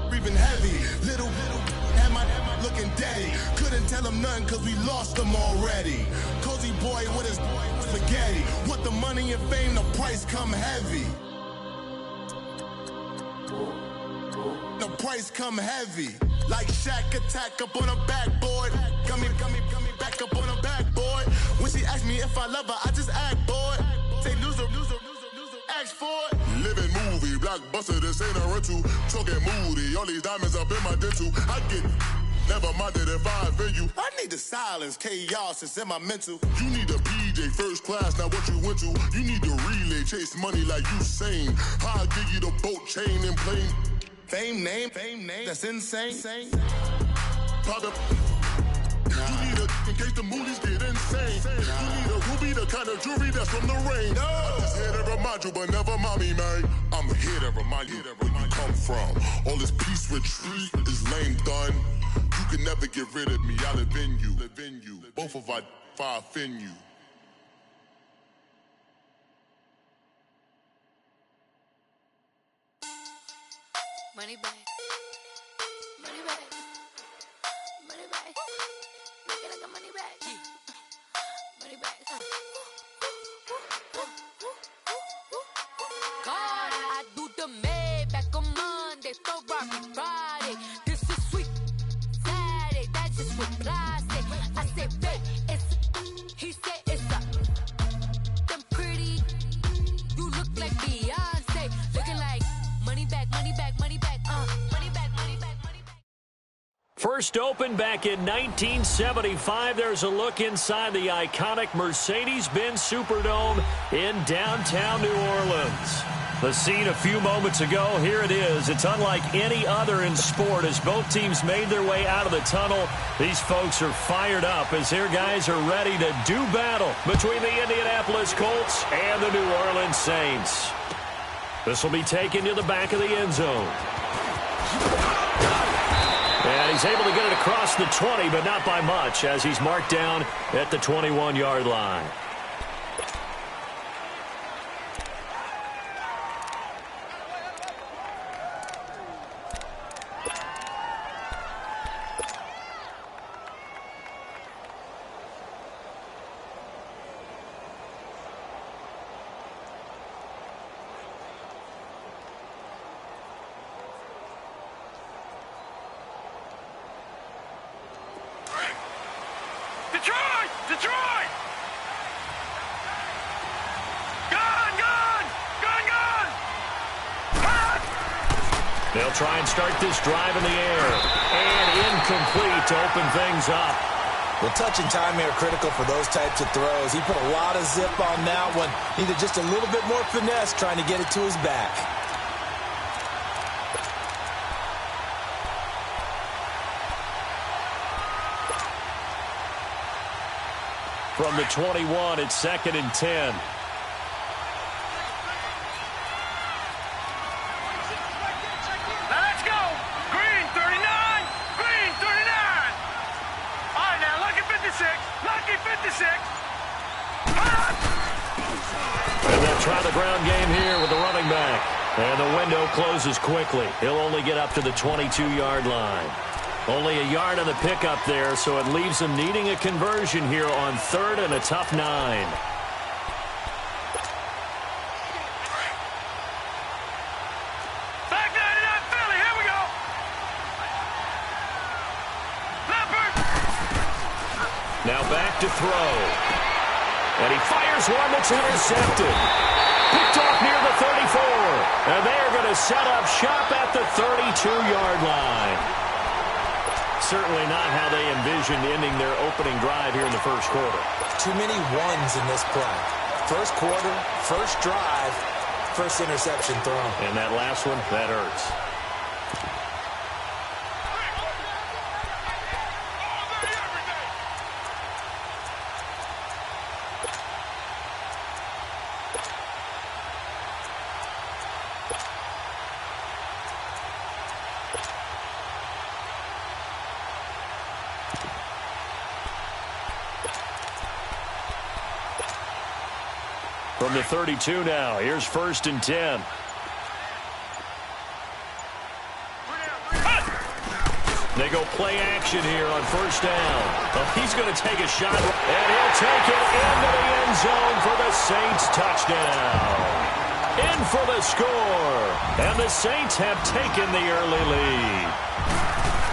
breathing heavy. Little had my looking daddy. Couldn't tell him nothing cause we lost him already. Cozy boy with his spaghetti. Want the money and fame, the price come heavy. The price come heavy. Like Shaq attack up on a backboard. Gummy, back up on a backboard. When she asked me if I love her, I just act bored. Say loser, ask for it. Living movie, blockbuster, this ain't a rental. Talking moody, all these diamonds up in my dental. I get never minded if I offend you. I need the silence, chaos is in my mental. You need a PJ, first class, not what you went to. You need the relay, chase money like you sane. I'll give you the boat, chain, and plane. Fame name, that's insane. Pop up. You need a, in case the movies get insane. You need a ruby, the kind of jewelry that's from the rain. I'm just here to remind you, but never mommy, man. I'm here to remind you where you come from. All this peace retreat is lame done. You can never get rid of me, I live in you. Both of our fire offend you. Money back. Money back. Money back. Make it like a money back. Money back. God, I do the Maybach on Monday, Ferrari Friday. This is sweet Saturday, that's just with plastic. I say, babe, it's he said it's a them pretty. You look like Beyonce, looking like money back, money back, money back, money back, money back, money back. First opened back in 1975. There's a look inside the iconic Mercedes-Benz Superdome in downtown New Orleans. The scene a few moments ago, here it is. It's unlike any other in sport. As both teams made their way out of the tunnel, these folks are fired up as their guys are ready to do battle between the Indianapolis Colts and the New Orleans Saints. This will be taken to the back of the end zone. And he's able to get it across the 20, but not by much, as he's marked down at the 21-yard line. Detroit! Gone! They'll try and start this drive in the air. And incomplete to open things up. Well, touch and time here are critical for those types of throws. He put a lot of zip on that one. Needed just a little bit more finesse trying to get it to his back. From the 21, it's 2nd and 10. Let's go! Green 39! Green 39! All right, now, lucky 56! Lucky 56! And they'll try the ground game here with the running back. And the window closes quickly. He'll only get up to the 22-yard line. Only a yard on the pickup there, so it leaves him needing a conversion here on 3rd and a tough 9. Back 99 Philly, here we go! Leopard! Now back to throw. And he fires one that's intercepted. Picked off near the 34. And they are going to set up shop at the 32-yard line. Certainly not how they envisioned ending their opening drive here in the first quarter. Too many ones in this play. First quarter, first drive, first interception thrown. And that last one, that hurts. From the 32 now, here's 1st and 10. They go play action here on first down. Well, he's going to take a shot, and he'll take it into the end zone for the Saints touchdown. In for the score, and the Saints have taken the early lead.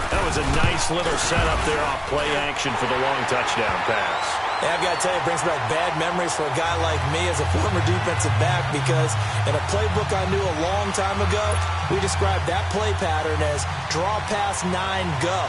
That was a nice little setup there off play action for the long touchdown pass. Yeah, I've got to tell you, it brings back bad memories for a guy like me as a former defensive back, because in a playbook I knew a long time ago, we described that play pattern as draw pass 9 go,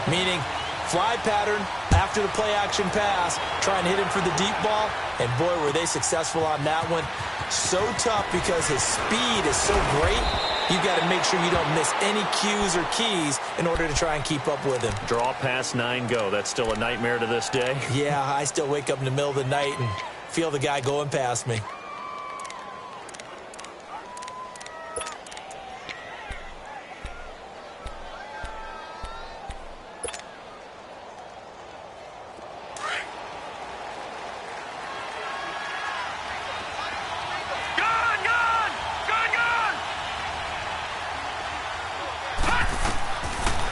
meaning fly pattern after the play action pass, try and hit him for the deep ball, and boy, were they successful on that one. So tough because his speed is so great, you've got to make sure you don't miss any cues or keys in order to try and keep up with him. Draw pass 9 go. That's still a nightmare to this day? Yeah, I still wake up in the middle of the night and feel the guy going past me.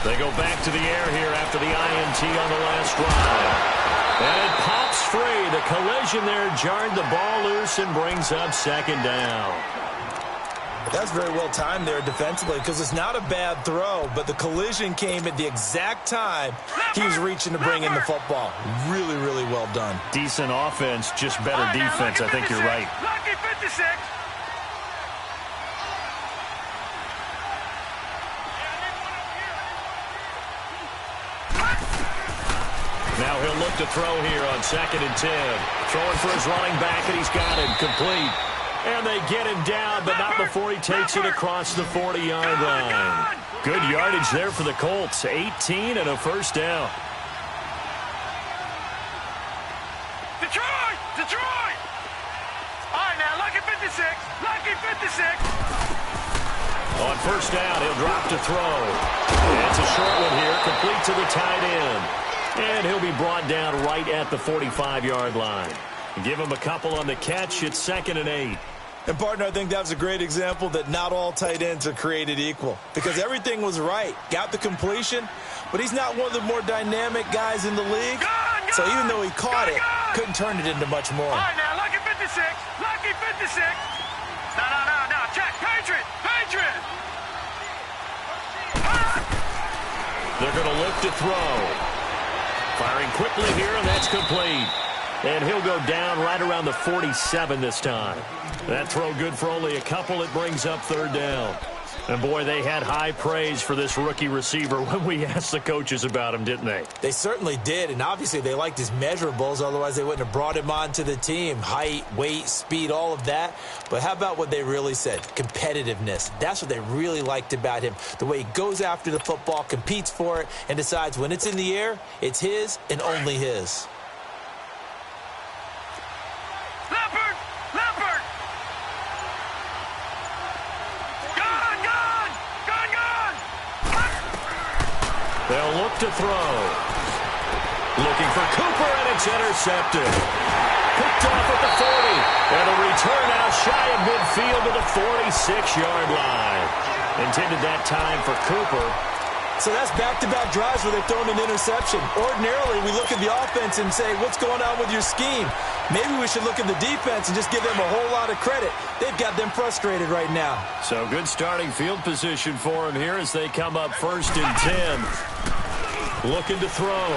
They go back to the air here after the INT on the last drive. And it pops free. The collision there jarred the ball loose and brings up second down. That's very well timed there defensively, because it's not a bad throw, but the collision came at the exact time he was reaching to bring in the football. Really, really well done. Decent offense, just better defense. I think you're right. Lucky 56. Now he'll look to throw here on 2nd and 10. Throwing for his running back, and he's got him complete. And they get him down, but not before he takes it across the 40-yard line. Good yardage there for the Colts. 18 and a first down. Detroit! Detroit! All right, now, lucky 56. Lucky 56. On first down, he'll drop to throw. And it's a short one here, complete to the tight end. And he'll be brought down right at the 45-yard line. Give him a couple on the catch. It's 2nd and 8. And, partner, I think that was a great example that not all tight ends are created equal, because everything was right. Got the completion, but he's not one of the more dynamic guys in the league. So even though he caught it, couldn't turn it into much more. All right, now, lucky 56. Lucky 56. No. Check. Patriot. Patriot. They're going to look to throw. Firing quickly here, and that's complete. And he'll go down right around the 47 this time. That throw good for only a couple. It brings up 3rd down. And, boy, they had high praise for this rookie receiver when we asked the coaches about him, didn't they? They certainly did, and obviously they liked his measurables. Otherwise, they wouldn't have brought him onto the team. Height, weight, speed, all of that. But how about what they really said? Competitiveness. That's what they really liked about him. The way he goes after the football, competes for it, and decides when it's in the air, it's his and only his. Leopard. Leopard. They'll look to throw. Looking for Cooper, and it's intercepted. Picked off at the 40. And a return out shy of midfield to the 46-yard line. Intended that time for Cooper. So that's back-to-back drives where they've thrown an interception. Ordinarily, we look at the offense and say, what's going on with your scheme? Maybe we should look at the defense and just give them a whole lot of credit. They've got them frustrated right now. So good starting field position for him here as they come up 1st and 10. Looking to throw.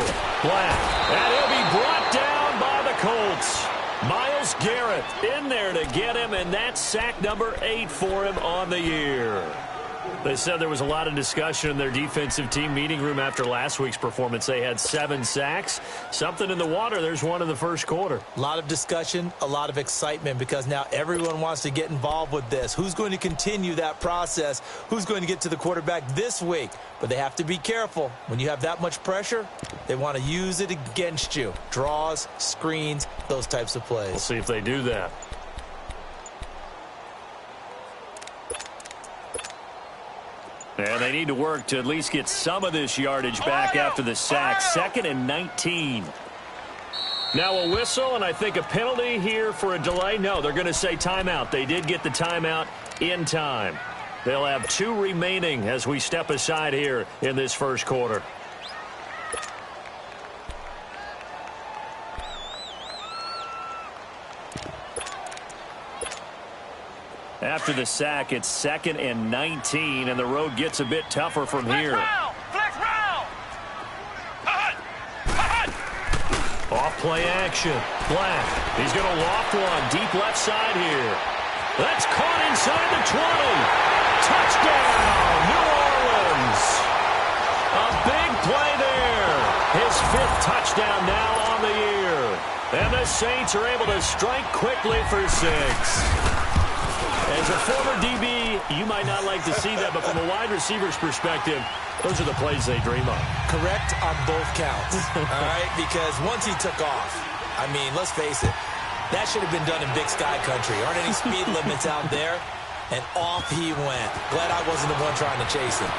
Black. And he'll be brought down by the Colts. Myles Garrett in there to get him, and that's sack number 8 for him on the year. They said there was a lot of discussion in their defensive team meeting room after last week's performance. They had 7 sacks. Something in the water. There's one in the first quarter. A lot of discussion, a lot of excitement, because now everyone wants to get involved with this. Who's going to continue that process? Who's going to get to the quarterback this week? But they have to be careful. When you have that much pressure, they want to use it against you. Draws, screens, those types of plays. We'll see if they do that. And they need to work to at least get some of this yardage back after the sack. 2nd and 19. Now a whistle, and I think a penalty here for a delay. No, they're going to say timeout. They did get the timeout in time. They'll have 2 remaining as we step aside here in this first quarter. After the sack, it's 2nd and 19, and the road gets a bit tougher from here. Flex round. Off play action. Black. He's going to loft one. Deep left side here. That's caught inside the 20. Touchdown, New Orleans. A big play there. His 5th touchdown now on the year. And the Saints are able to strike quickly for 6. As a former DB, you might not like to see that, but from a wide receiver's perspective, those are the plays they dream of. Correct on both counts, all right? Because once he took off, I mean, let's face it, that should have been done in Big Sky Country. Aren't any speed limits out there? And off he went. Glad I wasn't the one trying to chase him.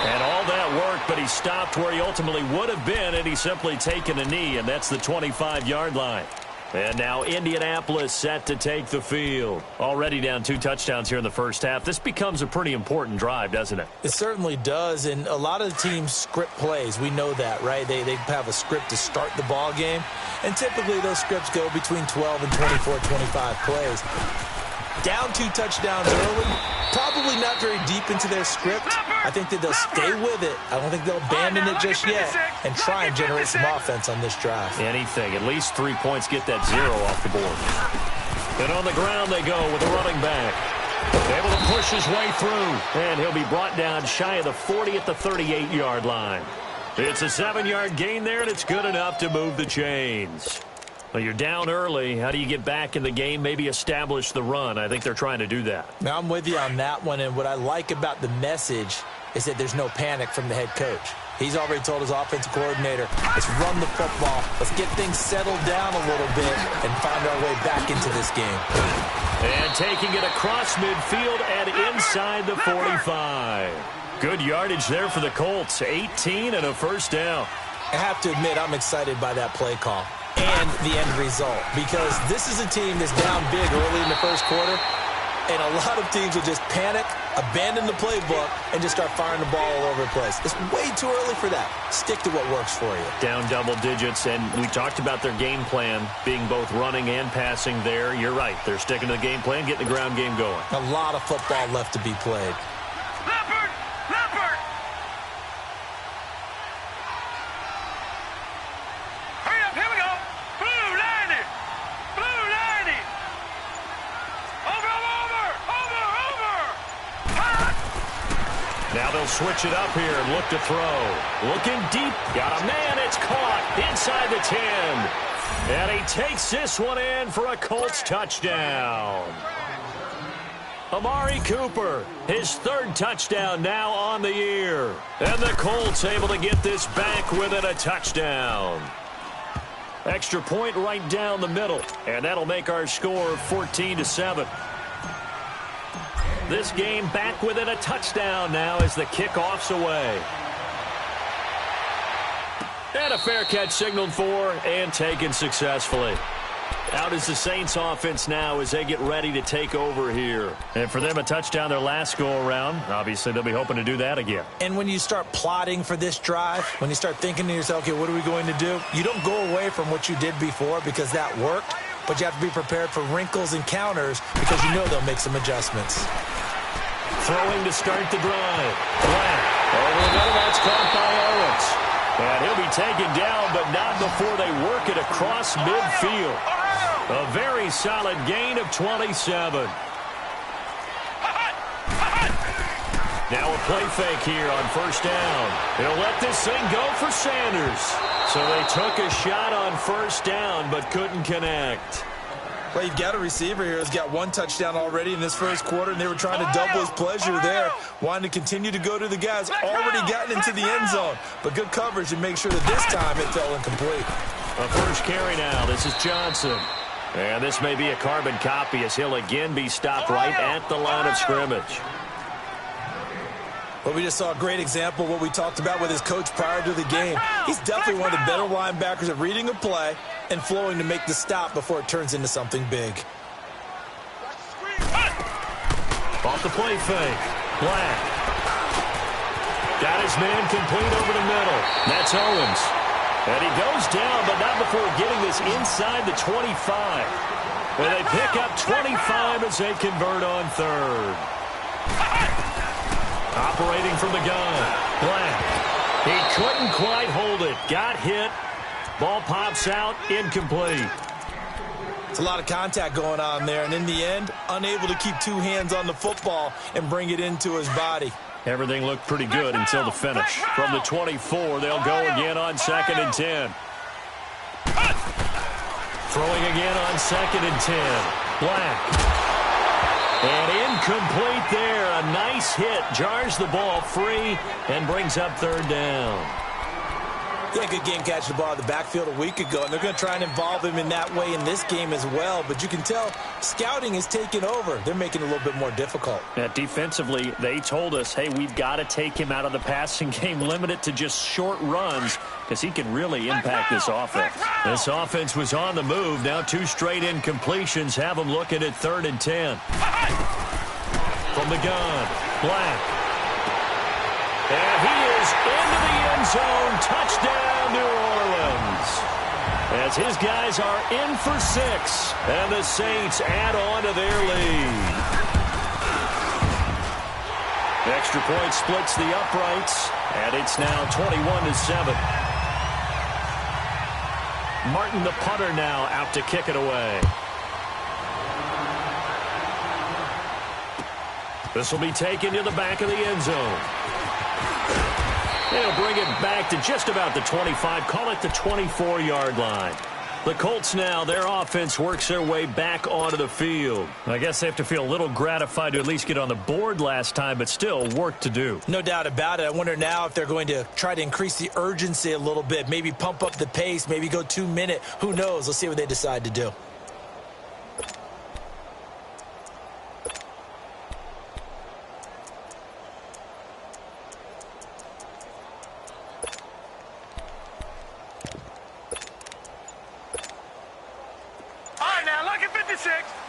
And all that worked, but he stopped where he ultimately would have been, and he's simply taken a knee, and that's the 25-yard line. And now Indianapolis set to take the field. Already down 2 touchdowns here in the first half. This becomes a pretty important drive, doesn't it? It certainly does, and a lot of the teams script plays. We know that, right? They have a script to start the ball game, and typically those scripts go between 12 and 24, 25 plays. Down 2 touchdowns early, probably not very deep into their script. I think that they'll stay with it. I don't think they'll abandon it just yet and try and generate some offense on this drive. Anything. At least 3 points, get that 0 off the board. And on the ground they go with the running back. Able to push his way through. And he'll be brought down shy of the 40 at the 38-yard line. It's a 7-yard gain there, and it's good enough to move the chains. Well, you're down early. How do you get back in the game, maybe establish the run? I think they're trying to do that. Now, I'm with you on that one, and what I like about the message is that there's no panic from the head coach. He's already told his offensive coordinator, let's run the football, let's get things settled down a little bit and find our way back into this game. And taking it across midfield and inside the 45. Good yardage there for the Colts, 18 and a first down. I have to admit, I'm excited by that play call and the end result, because this is a team that's down big early in the first quarter, and a lot of teams will just panic, abandon the playbook, and just start firing the ball all over the place. It's way too early for that. Stick to what works for you. Down double digits, and we talked about their game plan being both running and passing there. You're right. They're sticking to the game plan, getting the ground game going. A lot of football left to be played. Leopard! Leopard! Hurry up, here we go! Blue 90! Blue 90! Over! Now they'll switch it up here and look to throw. Looking deep. Got a man. It's caught inside the 10. And he takes this one in for a Colts touchdown. Amari Cooper, his 3rd touchdown now on the year. And the Colts able to get this back within a touchdown. Extra point right down the middle. And that'll make our score 14-7. This game back within a touchdown now as the kickoff's away. And a fair catch signaled for and taken successfully. Out is the Saints offense now as they get ready to take over here. And for them, a touchdown their last go-around. Obviously, they'll be hoping to do that again. And when you start plotting for this drive, when you start thinking to yourself, okay, what are we going to do? You don't go away from what you did before because that worked, but you have to be prepared for wrinkles and counters because you know they'll make some adjustments. Throwing to start the drive. Black over the middle. That's caught by Owens. And he'll be taken down, but not before they work it across midfield. A very solid gain of 27. Now a play fake here on first down. He'll let this thing go for Sanders. So they took a shot on first down, but couldn't connect. Well, you've got a receiver here who's got 1 touchdown already in this first quarter, and they were trying to double his pleasure there, wanting to continue to go to the guys already gotten into the end zone. But good coverage to make sure that this time it fell incomplete. A first carry now. This is Johnson. And this may be a carbon copy as he'll again be stopped right at the line of scrimmage. Well, we just saw a great example of what we talked about with his coach prior to the game. He's definitely one of the better linebackers at reading a play and flowing to make the stop before it turns into something big. On off the play fake. Black. Got his man complete over the middle. That's Owens. And he goes down, but not before getting this inside the 25. And they pick up 25 as they convert on third. Operating from the gun. Black. He couldn't quite hold it. Got hit. Ball pops out. Incomplete. It's a lot of contact going on there, and in the end, unable to keep two hands on the football and bring it into his body. Everything looked pretty good until the finish. From the 24, they'll go again on 2nd and 10. Throwing again on 2nd and 10. Black. And incomplete there. A nice hit. Jars the ball free and brings up 3rd down. He had a good game catching the ball in the backfield a week ago, and they're going to try and involve him in that way in this game as well. But you can tell scouting is taking over. They're making it a little bit more difficult. Defensively, they told us, hey, we've got to take him out of the passing game, limit it to just short runs, because he can really impact this offense. This offense was on the move. Now 2 straight incompletions have them looking at 3rd and 10. From the gun, Black. And he is into the end zone. Touchdown, New Orleans. As his guys are in for 6, and the Saints add on to their lead. Extra point splits the uprights, and it's now 21-7. Martin, the punter, now out to kick it away. This will be taken to the back of the end zone. They'll bring it back to just about the 25, call it the 24-yard line. The Colts now, their offense works their way back onto the field. I guess they have to feel a little gratified to at least get on the board last time, but still work to do. No doubt about it. I wonder now if they're going to try to increase the urgency a little bit, maybe pump up the pace, maybe go 2-minute. Who knows? Let's see what they decide to do.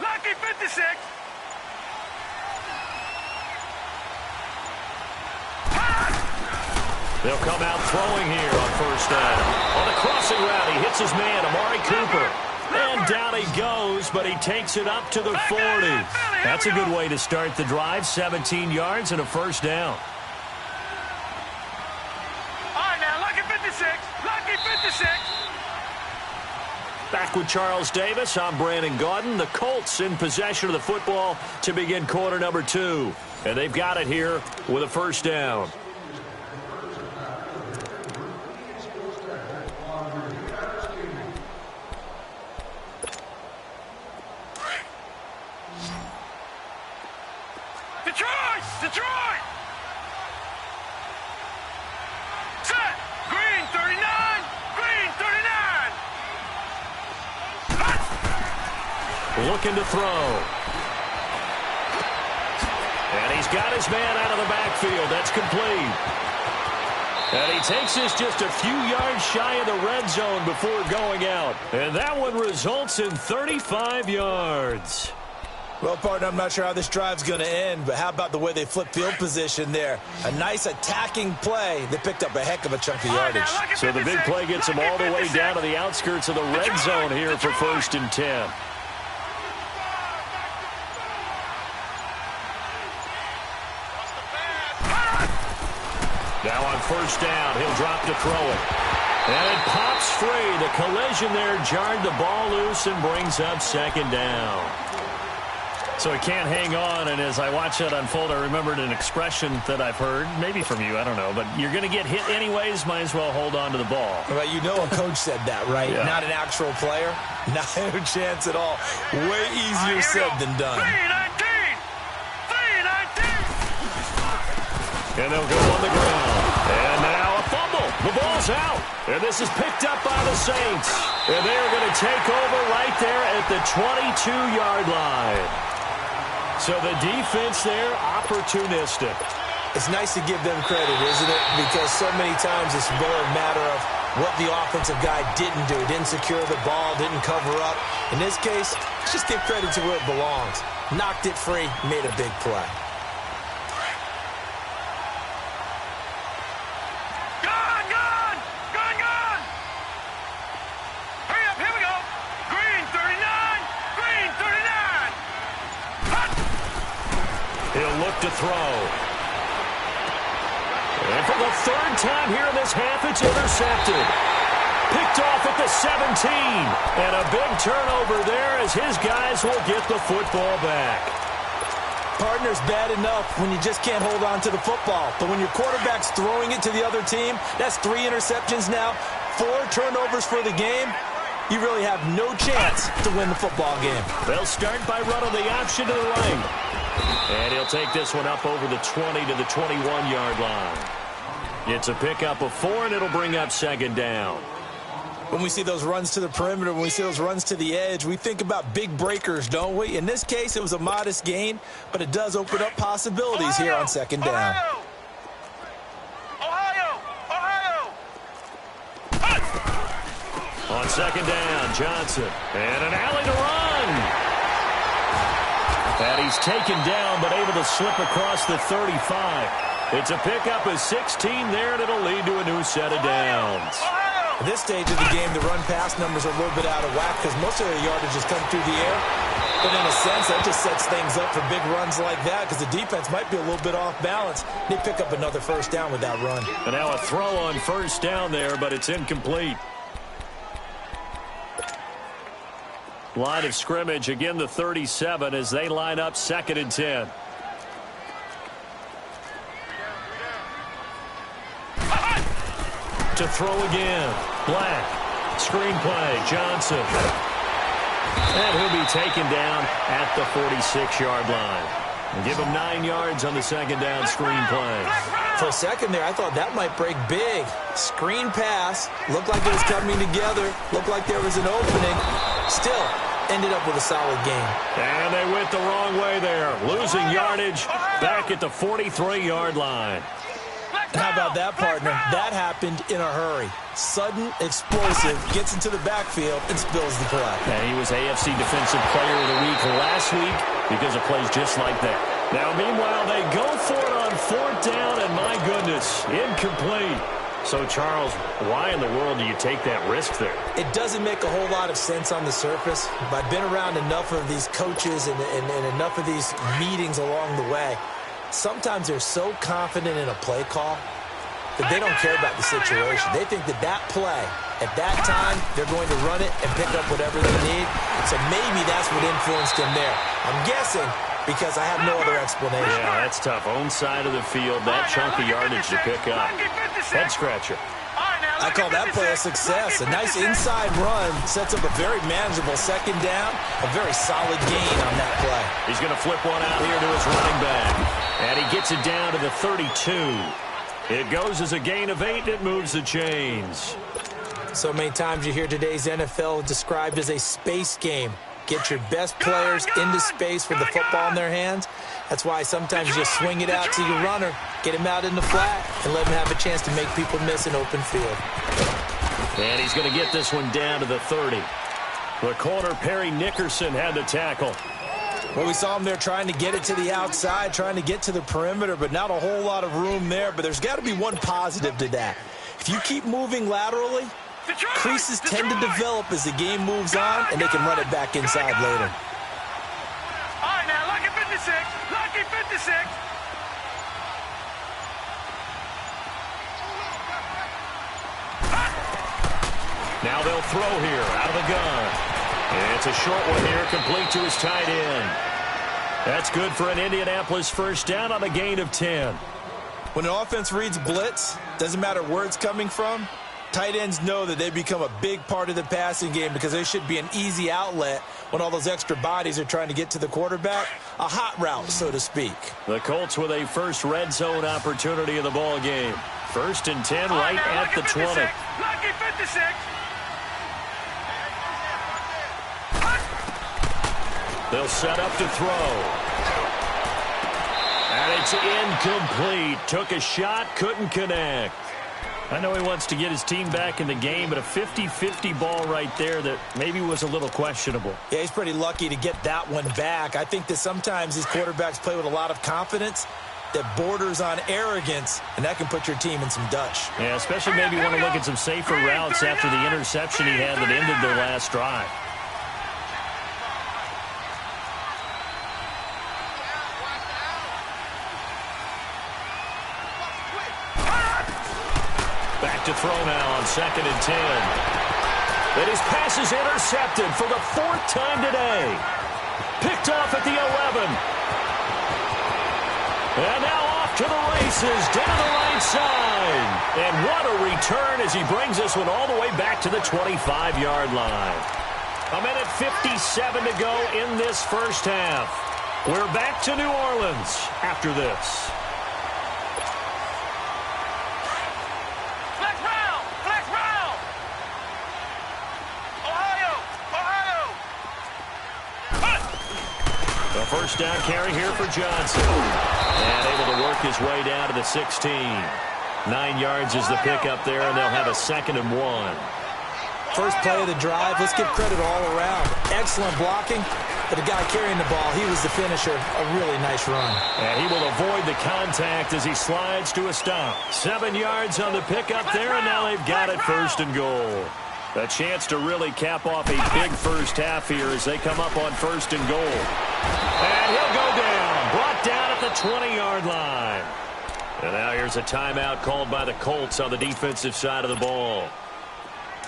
Lucky 56. They'll come out throwing here on 1st down. On a crossing route, he hits his man, Amari Cooper. And down he goes, but he takes it up to the 40. That's a good way to start the drive. 17 yards and a 1st down. All right, now, lucky 56. Lucky 56. Back with Charles Davis, I'm Brandon Gaudin. The Colts in possession of the football to begin quarter number 2. And they've got it here with a 1st down. Detroit! Set! Green 39! Green 39! Looking to throw. And he's got his man out of the backfield. That's complete. And he takes this just a few yards shy of the red zone before going out. And that one results in 35 yards. Well, partner, I'm not sure how this drive's going to end, but how about the way they flip field position there? A nice attacking play that picked up a heck of a chunk of yardage. So the big play gets them all the way down to the outskirts of the red zone here for 1st and 10. Now on 1st down, he'll drop to throw it. And it pops free. The collision there jarred the ball loose and brings up 2nd down. So he can't hang on, and as I watch that unfold, I remembered an expression that I've heard, maybe from you, I don't know, but you're going to get hit anyways, might as well hold on to the ball. Well, you know a coach said that, right? Yeah. Not an actual player. Not a chance at all. Way easier said than done. 3-19! And they'll go on the ground. And now a fumble. The ball's out. And this is picked up by the Saints. And they are going to take over right there at the 22-yard line. So the defense there, opportunistic. It's nice to give them credit, isn't it? Because so many times it's more a matter of what the offensive guy didn't do. Didn't secure the ball, didn't cover up. In this case, let's just give credit to where it belongs. Knocked it free, made a big play. to throw. And for the third time here in this half, it's intercepted. Picked off at the 17. And a big turnover there as his guys will get the football back. Partner's bad enough when you just can't hold on to the football. But when your quarterback's throwing it to the other team, that's 3 interceptions now, 4 turnovers for the game. You really have no chance to win the football game. They'll start by running the option to the right. And he'll take this one up over the 20 to the 21-yard line. It's a pickup of 4, and it'll bring up second down. When we see those runs to the perimeter, when we see those runs to the edge, we think about big breakers, don't we? In this case, it was a modest gain, but it does open up possibilities here on second down. On second down, Johnson. And an alley to run. And he's taken down, but able to slip across the 35. It's a pickup of 16 there, and it'll lead to a new set of downs. At this stage of the game, the run-pass numbers are a little bit out of whack because most of their yardage has come through the air. But in a sense, that just sets things up for big runs like that because the defense might be a little bit off balance. They pick up another first down with that run. And now a throw on first down there, but it's incomplete. Line of scrimmage, again the 37 as they line up 2nd and 10. To throw again. Black. Screenplay. Johnson. And he'll be taken down at the 46-yard line. And give him 9 yards on the second down screenplay. For a second there, I thought that might break big. Screen pass. Looked like it was coming together. Looked like there was an opening. Still ended up with a solid game. And they went the wrong way there. Losing yardage back at the 43-yard line. How about that, partner? That happened in a hurry. Sudden, explosive, gets into the backfield, and spills the play. And he was AFC Defensive Player of the Week last week because of plays just like that. Now, meanwhile, they go for it on 4th down, and my goodness, incomplete. So, Charles, why in the world do you take that risk there? It doesn't make a whole lot of sense on the surface, but I've been around enough of these coaches and enough of these meetings along the way. Sometimes they're so confident in a play call that they don't care about the situation. They think that that play, at that time, they're going to run it and pick up whatever they need. So maybe that's what influenced him there. I'm guessing because I have no other explanation. Yeah, that's tough. Own side of the field, that chunk of yardage to pick up. Head scratcher. I call that play a success. A nice inside run sets up a very manageable second down, a very solid gain on that play. He's going to flip one out here to his running back. And he gets it down to the 32. It goes as a gain of 8, and it moves the chains. So many times you hear today's NFL described as a space game. Get your best players into space with the football in their hands. That's why sometimes you just swing it out to your runner, get him out in the flat, and let him have a chance to make people miss an open field. And he's going to get this one down to the 30. The corner, Perry Nickerson, had the tackle. Well, we saw him there trying to get it to the outside, trying to get to the perimeter, but not a whole lot of room there. But there's got to be one positive to that. If you keep moving laterally, creases tend to develop as the game moves on, and they can run it back inside later. All right, now, lucky 56. Lucky 56. Now they'll throw here out of the gun. And it's a short one here, complete to his tight end. That's good for an Indianapolis first down on a gain of 10. When an offense reads blitz, doesn't matter where it's coming from, tight ends know that they become a big part of the passing game because they should be an easy outlet when all those extra bodies are trying to get to the quarterback. A hot route, so to speak. The Colts with a first red zone opportunity in the ball game. 1st and 10 right at the 20. Lucky 56. They'll set up to throw. And it's incomplete. Took a shot, couldn't connect. I know he wants to get his team back in the game, but a 50-50 ball right there that maybe was a little questionable. Yeah, he's pretty lucky to get that one back. I think that sometimes these quarterbacks play with a lot of confidence that borders on arrogance, and that can put your team in some Dutch. Yeah, especially maybe want to look at some safer routes after the interception he had that ended their last drive. Back to throw now on 2nd and 10. And his pass is intercepted for the 4th time today. Picked off at the 11. And now off to the races down the right side. And what a return as he brings this one all the way back to the 25-yard line. A minute 57 to go in this first half. We're back to New Orleans after this. Flex round! Flex round! Ohio! The first down carry here for Johnson. And able to work his way down to the 16. 9 yards is the pickup there, and they'll have a 2nd and 1. First play of the drive, let's give credit all around. Excellent blocking, but the guy carrying the ball, he was the finisher. A really nice run. And he will avoid the contact as he slides to a stop. 7 yards on the pickup there, and now they've got it 1st and goal. A chance to really cap off a big first half here as they come up on 1st and goal. And he'll go down, brought down at the 20-yard line. And now here's a timeout called by the Colts on the defensive side of the ball,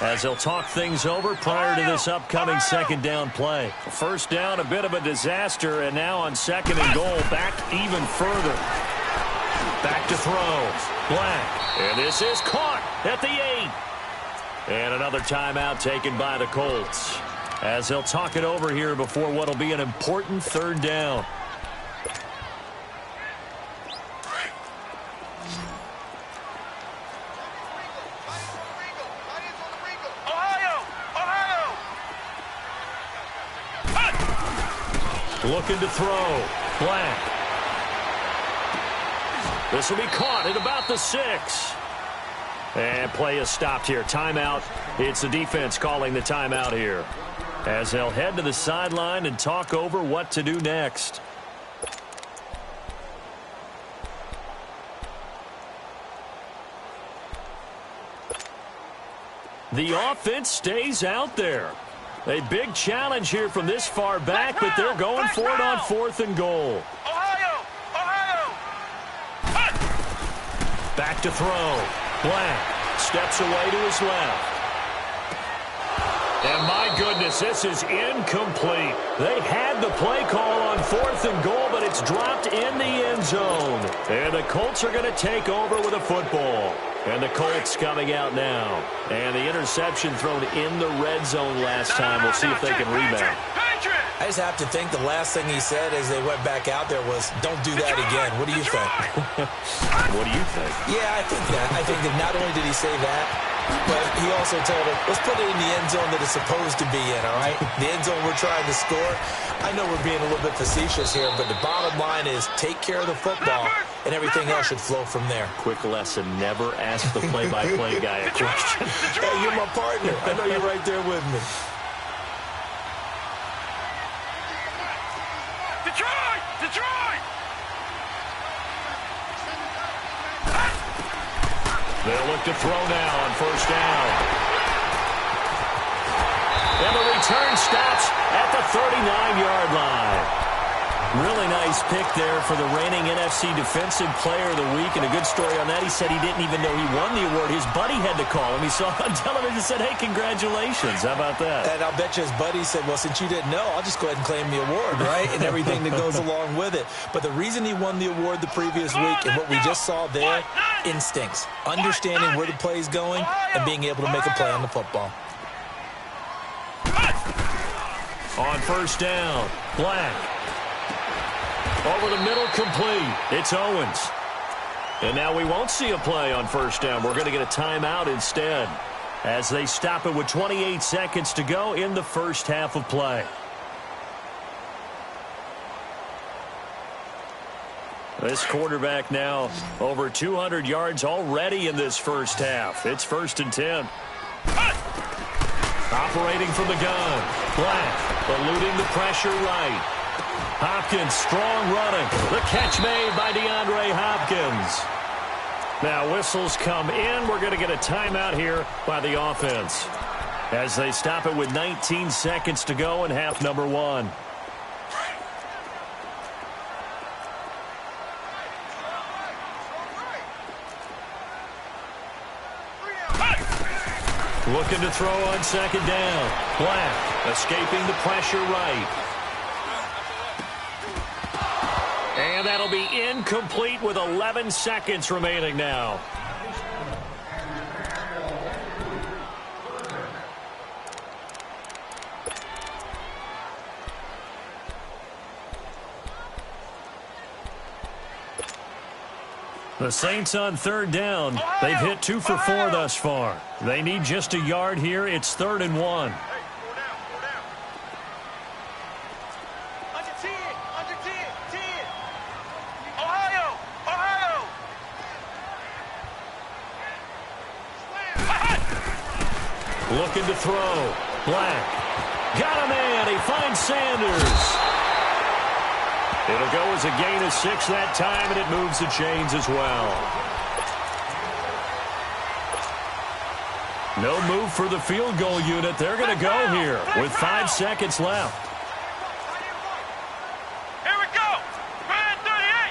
as they'll talk things over prior to this upcoming 2nd down play. First down, a bit of a disaster, and now on 2nd and goal, back even further. Back to throw. Black. And this is caught at the 8. And another timeout taken by the Colts, as they'll talk it over here before what will be an important 3rd down. Looking to throw. Black. This will be caught at about the 6. And play is stopped here. Timeout. It's the defense calling the timeout here, as they'll head to the sideline and talk over what to do next. The offense stays out there. A big challenge here from this far back, but they're going for it on 4th and goal. Ohio! Back to throw. Black steps away to his left. And my goodness, this is incomplete. They had the play call on 4th and goal, but it's dropped in the end zone. And the Colts are going to take over with a football. And the Colts coming out now. And the interception thrown in the red zone last time. We'll see if they can rebound. I just have to think the last thing he said as they went back out there was, don't do that again. What do you think? What do you think? Yeah, I think that. I think that not only did he say that, but he also told him, let's put it in the end zone that it's supposed to be in, all right? The end zone we're trying to score. I know we're being a little bit facetious here, but the bottom line is take care of the football, and everything else should flow from there. Quick lesson, never ask the play-by-play guy a question. Hey, you're my partner. I know you're right there with me. Detroit! They'll look to throw now on 1st down. And the return stops at the 39-yard line. Really nice pick there for the reigning NFC Defensive Player of the Week. And a good story on that, he said he didn't even know he won the award. His buddy had to call him. He saw it on television and said, hey, congratulations. How about that? And I'll bet you his buddy said, well, since you didn't know, I'll just go ahead and claim the award, right? And everything that goes along with it. But the reason he won the award the previous week and what we just saw there, instincts, understanding where the play is going and being able to make a play on the football. On 1st down, Black. Over the middle, complete. It's Owens. And now we won't see a play on 1st down. We're going to get a timeout instead, as they stop it with 28 seconds to go in the first half of play. This quarterback now over 200 yards already in this first half. It's 1st and 10. Operating from the gun. Black eluding the pressure right. Hopkins, strong running. The catch made by DeAndre Hopkins. Now whistles come in. We're going to get a timeout here by the offense, as they stop it with 19 seconds to go in half number 1. Looking to throw on second down. Black escaping the pressure right. And that'll be incomplete with 11 seconds remaining now. The Saints on third down. They've hit 2 for 4 thus far. They need just a yard here. It's 3rd and 1. Looking to throw. Black. Got a man. He finds Sanders. It'll go as a gain of 6 that time, and it moves the chains as well. No move for the field goal unit. They're going to go here with 5 seconds left. Here we go. Red 38.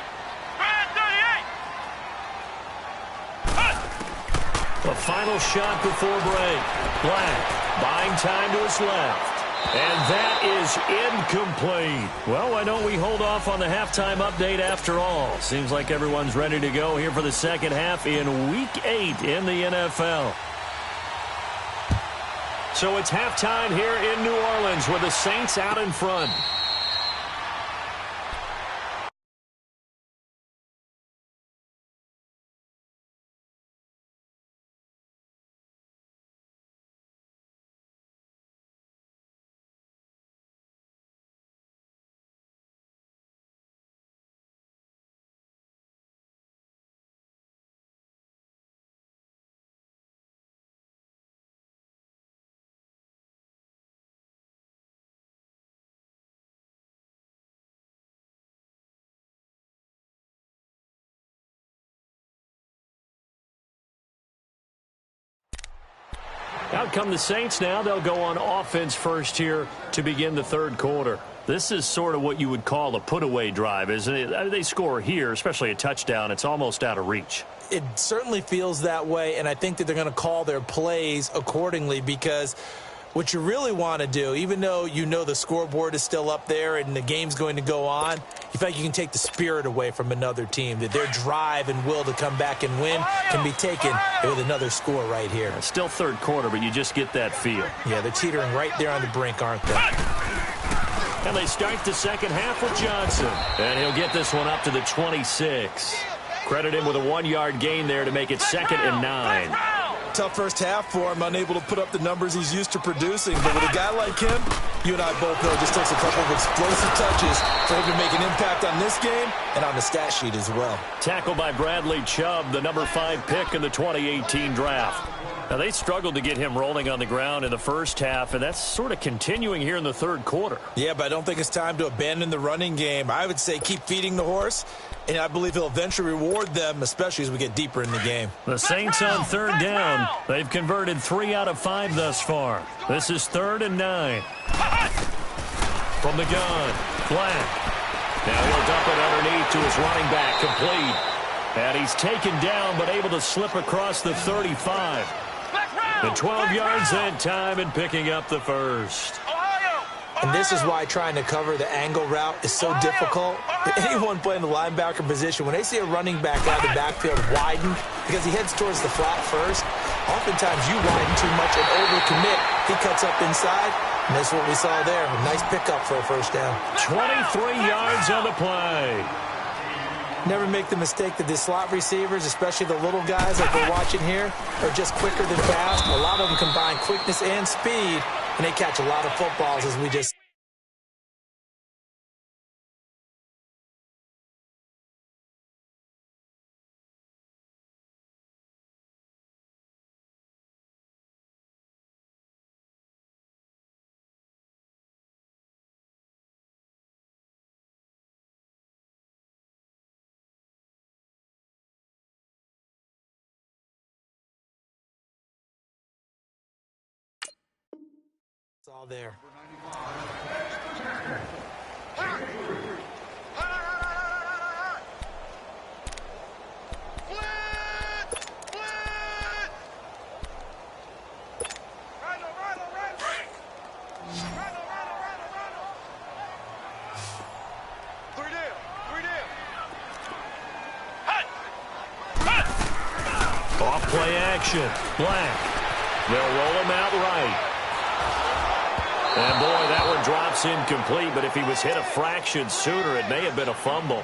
Red 38. The final shot before break. Black buying time to his left. And that is incomplete. Well, why don't we hold off on the halftime update after all? Seems like everyone's ready to go here for the second half in Week 8 in the NFL. So it's halftime here in New Orleans with the Saints out in front. Out come the Saints now. They'll go on offense first here to begin the third quarter. This is sort of what you would call a put-away drive, isn't it? I mean, they score here, especially a touchdown. It's almost out of reach. It certainly feels that way, and I think that they're going to call their plays accordingly because what you really want to do, even though you know the scoreboard is still up there and the game's going to go on, you feel like you can take the spirit away from another team, that their drive and will to come back and win can be taken with another score right here. It's still third quarter, but you just get that feel. Yeah, they're teetering right there on the brink, aren't they? And they start the second half with Johnson. And he'll get this one up to the 26. Credit him with a 1-yard gain there to make it 2nd and 9. Tough first half for him, unable to put up the numbers he's used to producing. But with a guy like him, you and I both know it just takes a couple of explosive touches for him to make an impact on this game and on the stat sheet as well. Tackled by Bradley Chubb, the number 5 pick in the 2018 draft. Now, they struggled to get him rolling on the ground in the first half, and that's sort of continuing here in the third quarter. Yeah, but I don't think it's time to abandon the running game. I would say keep feeding the horse, and I believe he'll eventually reward them, especially as we get deeper in the game. The Saints on third down. They've converted 3 out of 5 thus far. This is 3rd and 9. From the gun, Black. Now he'll dump it underneath to his running back, complete. And he's taken down, but able to slip across the 35. And 12 yards that time and picking up the first. And this is why trying to cover the angle route is so difficult. Anyone playing the linebacker position, when they see a running back out of the backfield widen, because he heads towards the flat first, oftentimes you widen too much and overcommit. He cuts up inside, and that's what we saw there. A nice pickup for a first down. 23 yards on the play. Never make the mistake that the slot receivers, especially the little guys like we're watching here, are just quicker than fast. A lot of them combine quickness and speed, and they catch a lot of footballs as we just... It's all there. Off play action. Black. They'll roll him out right. And boy, that one drops incomplete, but if he was hit a fraction sooner, it may have been a fumble.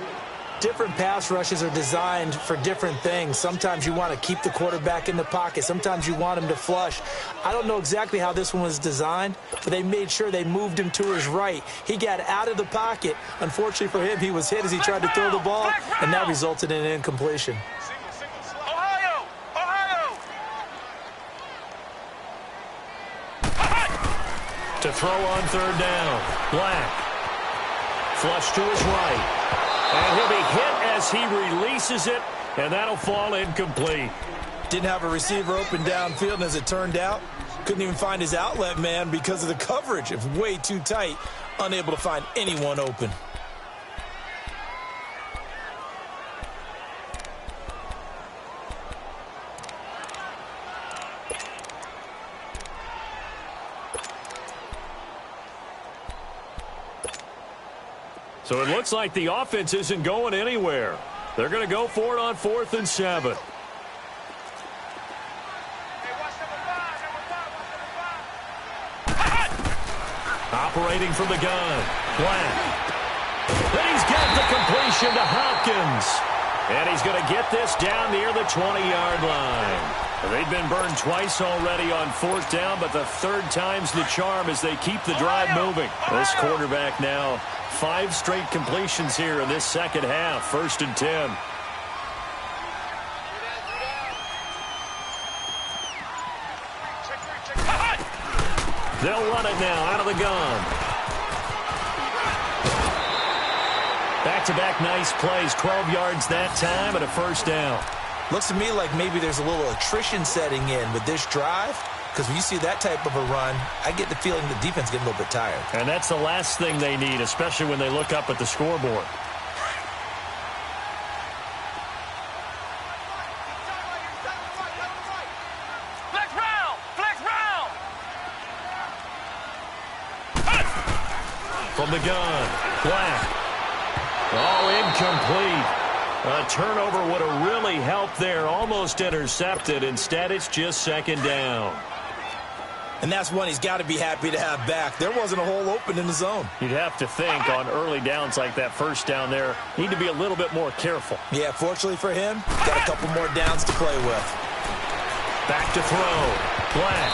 Different pass rushes are designed for different things. Sometimes you want to keep the quarterback in the pocket. Sometimes you want him to flush. I don't know exactly how this one was designed, but they made sure they moved him to his right. He got out of the pocket. Unfortunately for him, he was hit as he tried to throw the ball, and that resulted in an incompletion. To throw on third down. Black. Flush to his right. And he'll be hit as he releases it, and that'll fall incomplete. Didn't have a receiver open downfield, and as it turned out, couldn't even find his outlet man because of the coverage. It was way too tight, unable to find anyone open. So it looks like the offense isn't going anywhere. They're going to go for it on 4th and 7. Operating from the gun. Black. Then he's got the completion to Hopkins. And he's going to get this down near the 20-yard line. They've been burned twice already on 4th down, but the third time's the charm as they keep the drive moving. This quarterback now 5 straight completions here in this second half. 1st and 10. They'll run it now out of the gun. Back-to-back nice plays. 12 yards that time and a 1st down. Looks to me like maybe there's a little attrition setting in with this drive, because when you see that type of a run, I get the feeling the defense getting a little bit tired. And that's the last thing they need, especially when they look up at the scoreboard. Flex round! Flex round! From the gun, Black. Oh, incomplete. A turnover would have really helped there. Almost intercepted. Instead, it's just 2nd down. And that's one he's got to be happy to have back. There wasn't a hole open in the zone. You'd have to think on early downs like that 1st down there, need to be a little bit more careful. Yeah, fortunately for him, got a couple more downs to play with. Back to throw. Black.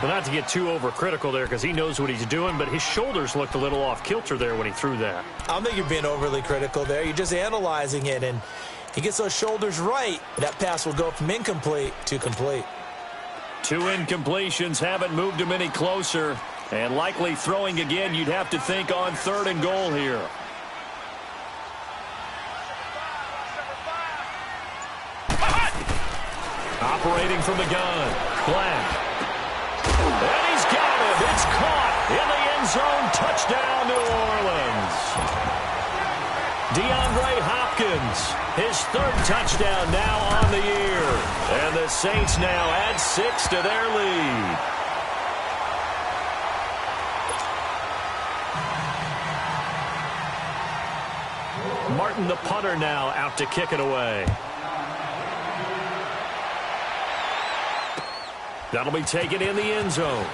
Well, not to get too overcritical there because he knows what he's doing, but his shoulders looked a little off kilter there when he threw that. I don't think you're being overly critical there. You're just analyzing it, and he gets those shoulders right. That pass will go from incomplete to complete. 2 incompletions haven't moved him any closer, and likely throwing again, you'd have to think on 3rd and goal here. Operating from the gun, Black. And he's got it. It's caught in the end zone. Touchdown, New Orleans. DeAndre Hopkins, his 3rd touchdown now on the year. And the Saints now add 6 to their lead. Martin, the punter, now out to kick it away. That'll be taken in the end zone.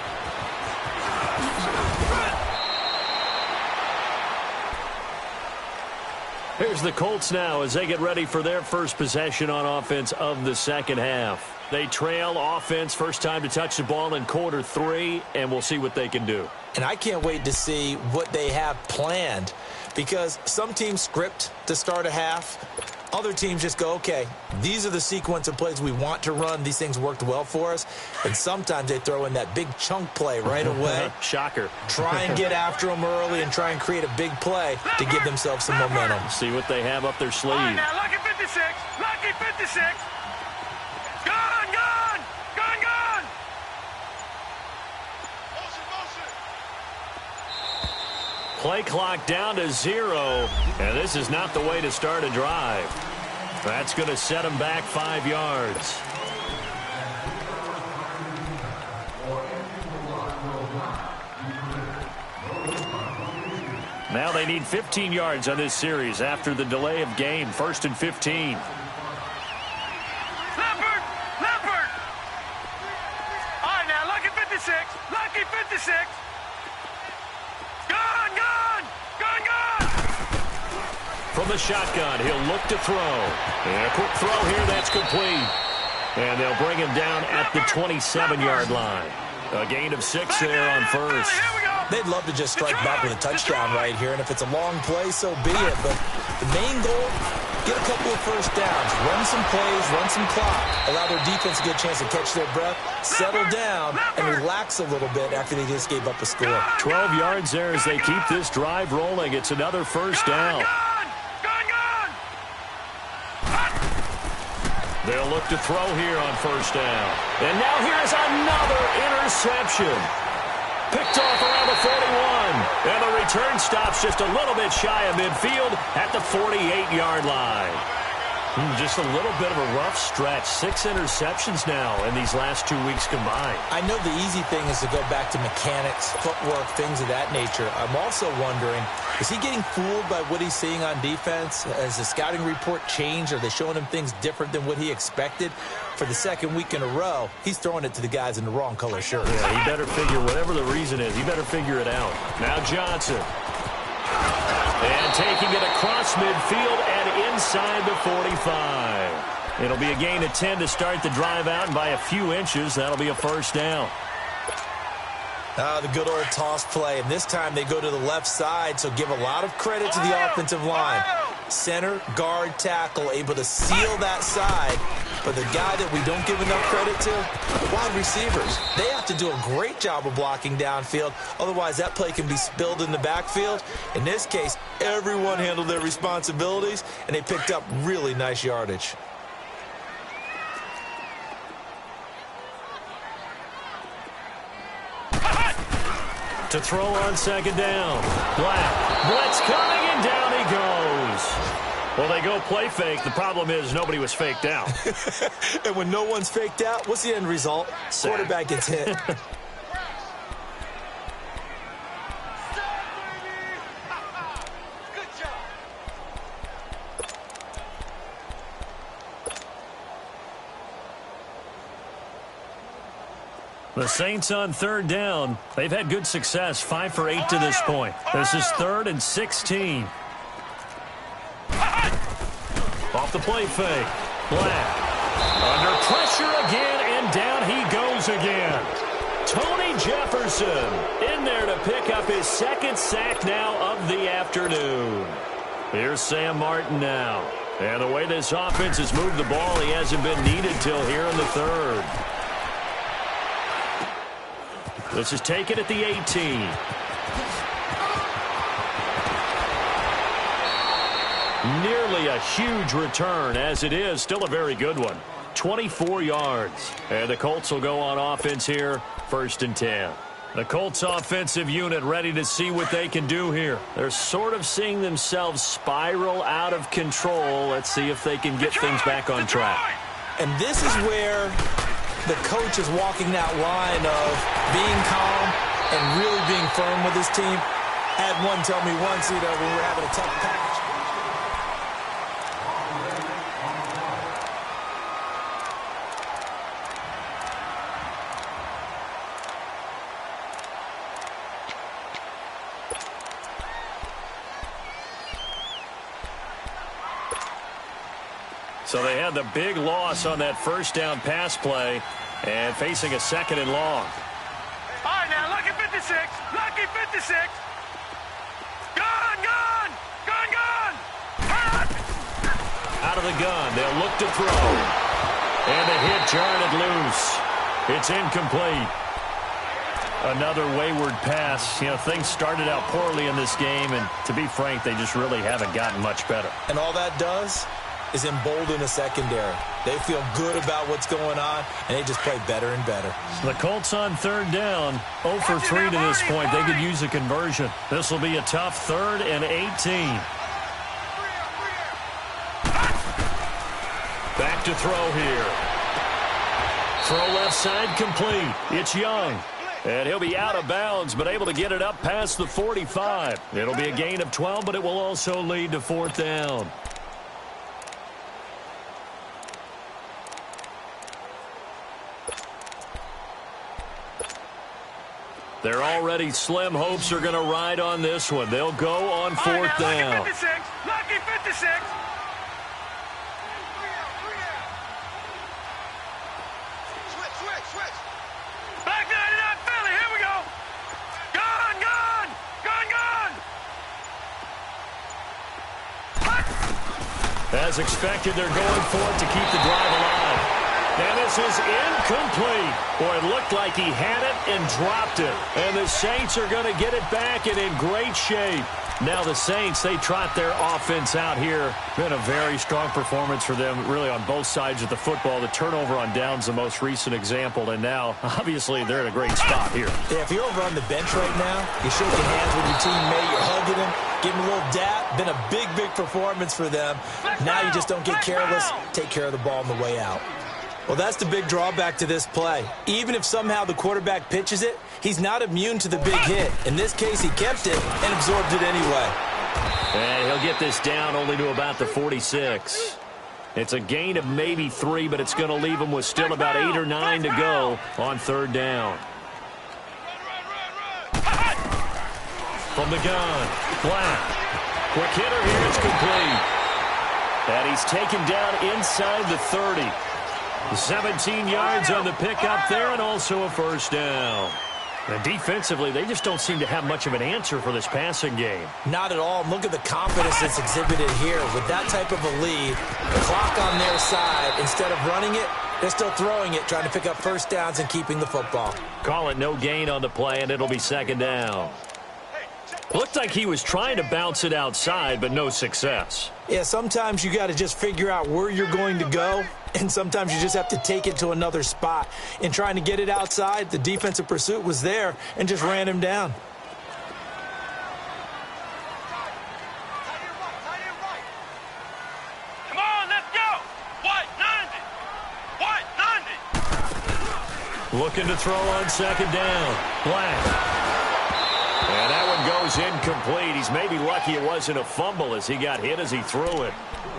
Here's the Colts now as they get ready for their first possession on offense of the second half. They trail offense, first time to touch the ball in quarter 3, and we'll see what they can do. And I can't wait to see what they have planned, because some teams script to start a half. Other teams just go, okay, these are the sequence of plays we want to run. These things worked well for us. And sometimes they throw in that big chunk play right away. Shocker. Try and get after them early and try and create a big play to give themselves some momentum. See what they have up their sleeve. All right, now, lucky 56. Lucky 56. Gun, gun. Gun, gun. Motion, motion. Play clock down to 0, and this is not the way to start a drive. That's going to set them back 5 yards. Now they need 15 yards on this series after the delay of game. 1st and 15. Lucky 56. Gone, gone, gone, gone. From the shotgun, he'll look to throw. And a quick throw here, that's complete. And they'll bring him down at the 27-yard line. A gain of 6 there on first. They'd love to just strike back with a touchdown right here, and if it's a long play, so be it. But the main goal, get a couple of first downs, run some plays, run some clock, allow their defense to get a chance to catch their breath, settle down, and relax a little bit after they just gave up a score. 12 yards there as they keep this drive rolling. It's another first down. They'll look to throw here on first down. And now here's another interception. Picked off around the 41. And the return stops just a little bit shy of midfield at the 48-yard line. Just a little bit of a rough stretch. 6 interceptions now in these last 2 weeks combined. I know the easy thing is to go back to mechanics, footwork, things of that nature. I'm also wondering, is he getting fooled by what he's seeing on defense? Has the scouting report changed? Are they showing him things different than what he expected? For the second week in a row, he's throwing it to the guys in the wrong color shirt. Yeah, he better figure, whatever the reason is, he better figure it out. Now Johnson. And taking it across midfield and inside the 45. It'll be a gain of 10 to start the drive out, and by a few inches, that'll be a first down. The good old toss play, and this time they go to the left side, so give a lot of credit to the offensive line. Center, guard, tackle, able to seal that side. But the guy that we don't give enough credit to, wide receivers. They have to do a great job of blocking downfield. Otherwise, that play can be spilled in the backfield. In this case, everyone handled their responsibilities, and they picked up really nice yardage. To throw on second down. Blitz coming, and down he goes. Well, they go play fake. The problem is nobody was faked out. And when no one's faked out, what's the end result? Sack. Quarterback gets hit. The Saints on third down. They've had good success, 5 for 8 to this point. This is 3rd and 16. Off the play fake. Black. Under pressure again, and down he goes again. Tony Jefferson in there to pick up his 2nd sack now of the afternoon. Here's Sam Martin now. And the way this offense has moved the ball, he hasn't been needed till here in the 3rd. This is taken at the 18. Nearly a huge return, as it is. Still a very good one. 24 yards. And the Colts will go on offense here, 1st and 10. The Colts offensive unit ready to see what they can do here. They're sort of seeing themselves spiral out of control. Let's see if they can get things back on track. And this is where the coach is walking that line of being calm and really being firm with his team. Had one tell me once, when we were having a tough patch. So they had the big loss on that first down pass play and facing a 2nd and long. All right, now, lucky 56. Lucky 56. Gone, gone, gone, gone. Out of the gun, they'll look to throw. And the hit jarred it loose. It's incomplete. Another wayward pass. You know, things started out poorly in this game, and to be frank, they just really haven't gotten much better. And all that does is embolden the secondary. They feel good about what's going on, and they just play better and better. The Colts on third down, 0 for 3 to this point. They could use a conversion. This will be a tough 3rd and 18. Back to throw here. Throw left side complete. It's Young. And he'll be out of bounds, but able to get it up past the 45. It'll be a gain of 12, but it will also lead to 4th down. Their already slim hopes are going to ride on this one. They'll go on fourth down. Lucky 56. Lucky 56. Switch. Back 99 Philly. Here we go. Gone. As expected, they're going for it to keep the drive alive. And this is incomplete. Boy, it looked like he had it and dropped it. And the Saints are going to get it back and in great shape. Now the Saints, they trot their offense out here. Been a very strong performance for them, really on both sides of the football. The turnover on downs, the most recent example. And now, obviously, they're in a great spot here. Yeah, if you're over on the bench right now, you're shaking hands with your teammate, you're hugging him, giving him a little dap. Been a big performance for them. Now you just don't get careless. Take care of the ball on the way out. Well, that's the big drawback to this play. Even if somehow the quarterback pitches it, he's not immune to the big hit. In this case, he kept it and absorbed it anyway. And he'll get this down only to about the 46. It's a gain of maybe 3, but it's going to leave him with still about 8 or 9 to go on third down. From the gun, Black. Quick hitter here, it's complete. And he's taken down inside the 30. 17 yards on the pickup there and also a first down. And defensively, they just don't seem to have much of an answer for this passing game. Not at all. Look at the confidence that's exhibited here. With that type of a lead, the clock on their side, instead of running it, they're still throwing it, trying to pick up first downs and keeping the football. Call it no gain on the play, and it'll be second down. Looked like he was trying to bounce it outside, but no success. Yeah, sometimes you got to just figure out where you're going to go, and sometimes you just have to take it to another spot. In trying to get it outside, the defensive pursuit was there and just ran him down. Come on, let's go. White 90. Looking to throw on second down. Black. And that one goes incomplete. He's maybe lucky it wasn't a fumble as he got hit as he threw it.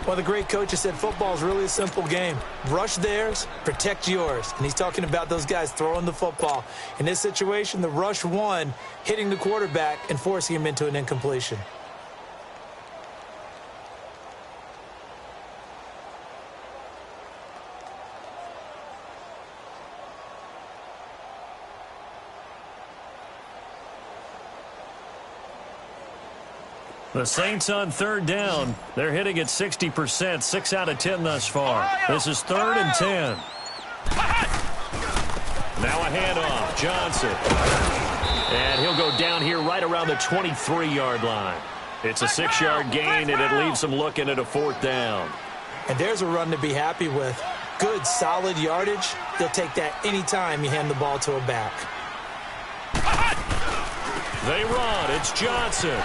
Well, the great coach has said football is really a simple game. Rush theirs, protect yours. And he's talking about those guys throwing the football. In this situation, the rush won, hitting the quarterback and forcing him into an incompletion. The Saints on third down. They're hitting at 60%, 6 out of 10 thus far. This is 3rd and 10. Now a handoff. Johnson. And he'll go down here right around the 23-yard line. It's a 6-yard gain, and it leaves him looking at a 4th down. And there's a run to be happy with. Good, solid yardage. They'll take that anytime you hand the ball to a back. They run. It's Johnson.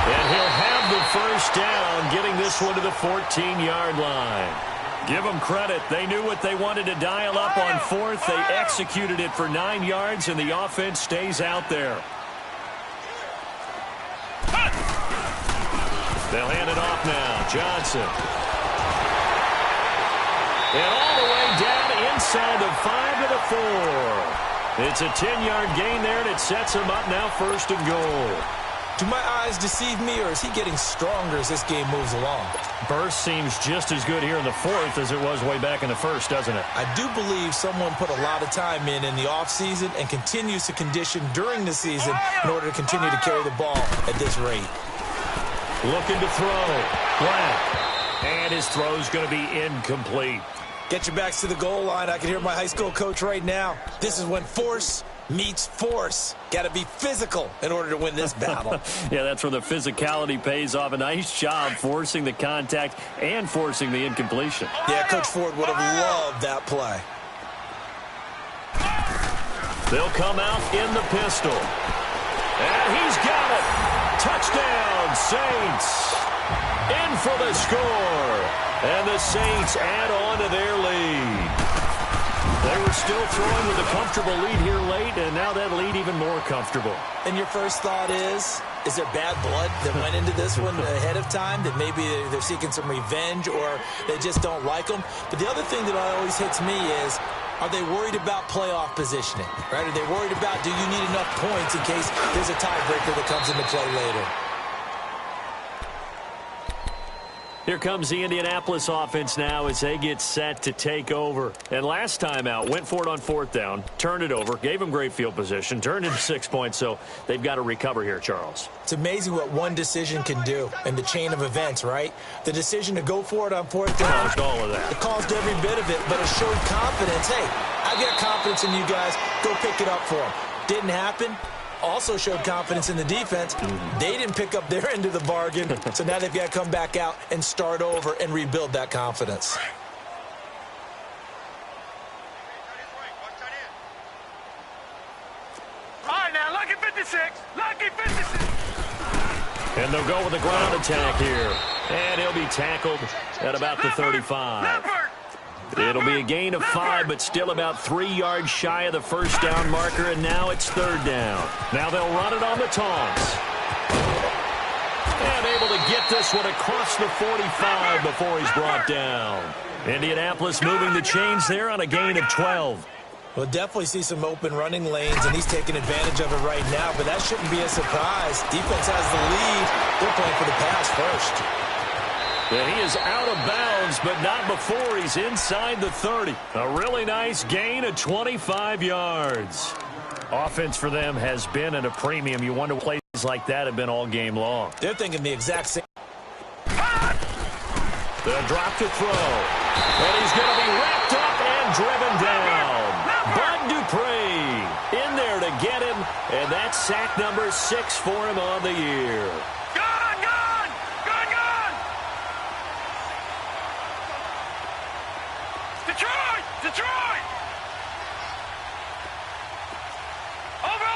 And he'll have the first down, getting this one to the 14-yard line. Give them credit. They knew what they wanted to dial up on 4th. They executed it for 9 yards, and the offense stays out there. They'll hand it off now. Johnson. And all the way down inside the 5 to the 4. It's a 10-yard gain there, and it sets him up now 1st and goal. Do my eyes deceive me, or is he getting stronger as this game moves along? Burst seems just as good here in the 4th as it was way back in the 1st, doesn't it? I do believe someone put a lot of time in the offseason and continues to condition during the season in order to continue to carry the ball at this rate. Looking to throw. Black. And his throw's going to be incomplete. Get your backs to the goal line. I can hear my high school coach right now. This is when force meets force. Got to be physical in order to win this battle. Yeah, that's where the physicality pays off. A nice job forcing the contact and forcing the incompletion. Yeah, Coach Ford would have loved that play. They'll come out in the pistol. And he's got it. Touchdown, Saints. In for the score. And the Saints add on to their lead. They were still throwing with a comfortable lead here late, and now that lead even more comfortable. And your first thought is there bad blood that went into this one ahead of time, that maybe they're seeking some revenge or they just don't like them? But the other thing that always hits me is Are they worried about playoff positioning? Right? Are they worried about, do you need enough points in case there's a tiebreaker that comes into play later? Here comes the Indianapolis offense now as they get set to take over. And last time out, went for it on 4th down, turned it over, gave them great field position, turned into 6 points, so they've got to recover here, Charles. It's amazing what one decision can do in the chain of events, right? The decision to go for it on 4th down. Caused all of that. It caused every bit of it, but it showed confidence. Hey, I've got confidence in you guys. Go pick it up for them. Didn't happen. Also showed confidence in the defense. They didn't pick up their end of the bargain, so now they've got to come back out and start over and rebuild that confidence. All right, now, lucky 56. Lucky 56. And they'll go with the ground attack here. And he'll be tackled at about the 35. It'll be a gain of 5, but still about 3 yards shy of the first down marker, and now it's 3rd down. Now they'll run it on the taunts. And able to get this one across the 45 before he's brought down. Indianapolis moving the chains there on a gain of 12. We'll definitely see some open running lanes, and he's taking advantage of it right now, but that shouldn't be a surprise. Defense has the lead. They're playing for the pass first. And he is out of bounds, but not before he's inside the 30. A really nice gain of 25 yards. Offense for them has been at a premium. You wonder what plays like that have been all game long. They're thinking the exact same. They'll drop to throw. And he's going to be wrapped up and driven down. Bud Dupree in there to get him, and that's sack number 6 for him on the year. Detroit! Over!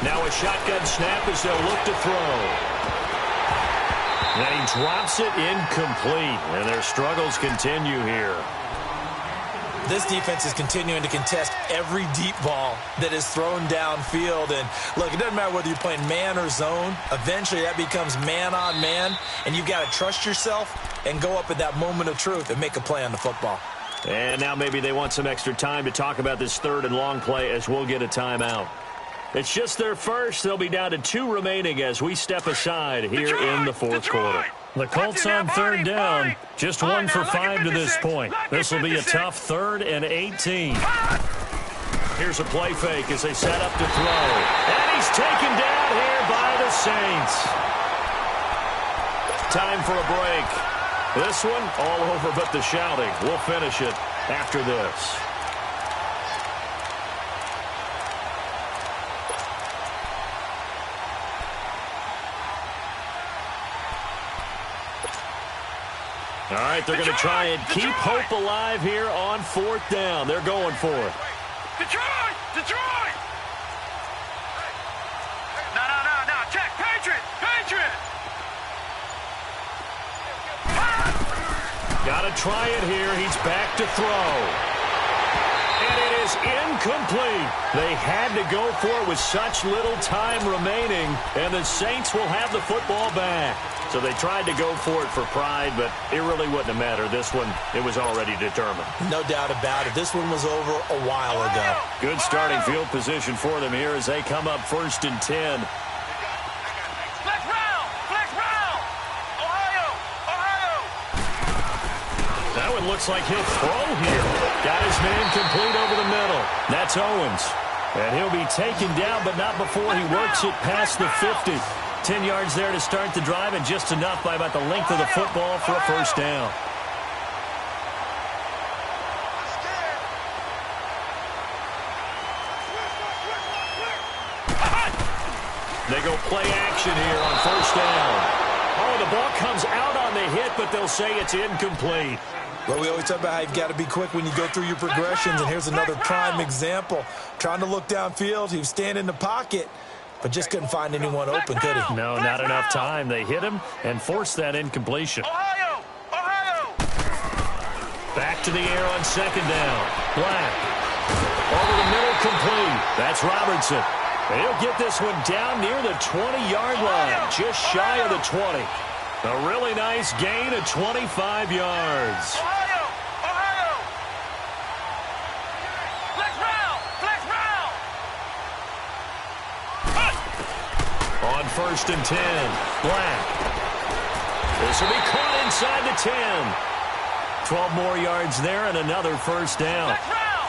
Now a shotgun snap as they'll look to throw. And he drops it incomplete, and their struggles continue here. This defense is continuing to contest every deep ball that is thrown downfield. And, look, it doesn't matter whether you're playing man or zone. Eventually, that becomes man on man, and you've got to trust yourself and go up at that moment of truth and make a play on the football. And now maybe they want some extra time to talk about this 3rd and long play as we'll get a timeout. It's just their first. They'll be down to 2 remaining as we step aside here in the 4th quarter. The Colts on 3rd down, just 1 for 5 to this point. This will be a tough 3rd and 18. Here's a play fake as they set up to throw. And he's taken down here by the Saints. Time for a break. This one all over but the shouting. We'll finish it after this. All right, they're going to try and keep hope alive here on 4th down. They're going for it. Detroit! No. Check. Patriot! Got to try it here. He's back to throw. And it is incomplete. They had to go for it with such little time remaining, and the Saints will have the football back. So they tried to go for it for pride, but it really wouldn't have mattered. This one, it was already determined. No doubt about it. This one was over a while ago. Good starting field position for them here as they come up 1st and 10. Flex round! Ohio! That one looks like he'll throw here. Got his man complete over the middle. That's Owens. And he'll be taken down, but not before he works it past the 50. 10 yards there to start the drive, and just enough by about the length of the football for a 1st down. They go play action here on 1st down. Oh, the ball comes out on the hit, but they'll say it's incomplete. Well, we always talk about how you've got to be quick when you go through your progressions, and here's another prime example. Trying to look downfield, he was standing in the pocket, but just couldn't find anyone open, could he? No, not enough time. They hit him and forced that incompletion. Ohio! Back to the air on 2nd down. Black. Over the middle, complete. That's Robertson. And he'll get this one down near the 20-yard line, just shy of the 20. A really nice gain of 25 yards. Ohio! Ohio! Flex round! Flex round! On 1st and 10, Black. This will be caught inside the 10. 12 more yards there and another first down.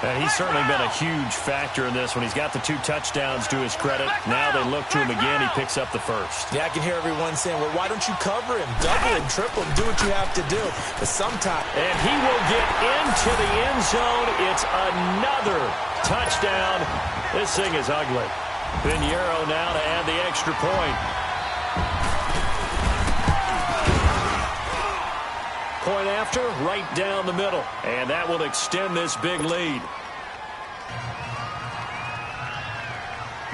And he's certainly been a huge factor in this one. He's got the 2 touchdowns to his credit. Now they look to him again. He picks up the first. Yeah, I can hear everyone saying, well, why don't you cover him? Double him, triple him, do what you have to do. But sometimes... And he will get into the end zone. It's another touchdown. This thing is ugly. Pinheiro now to add the extra point. Point after, right down the middle. And that will extend this big lead.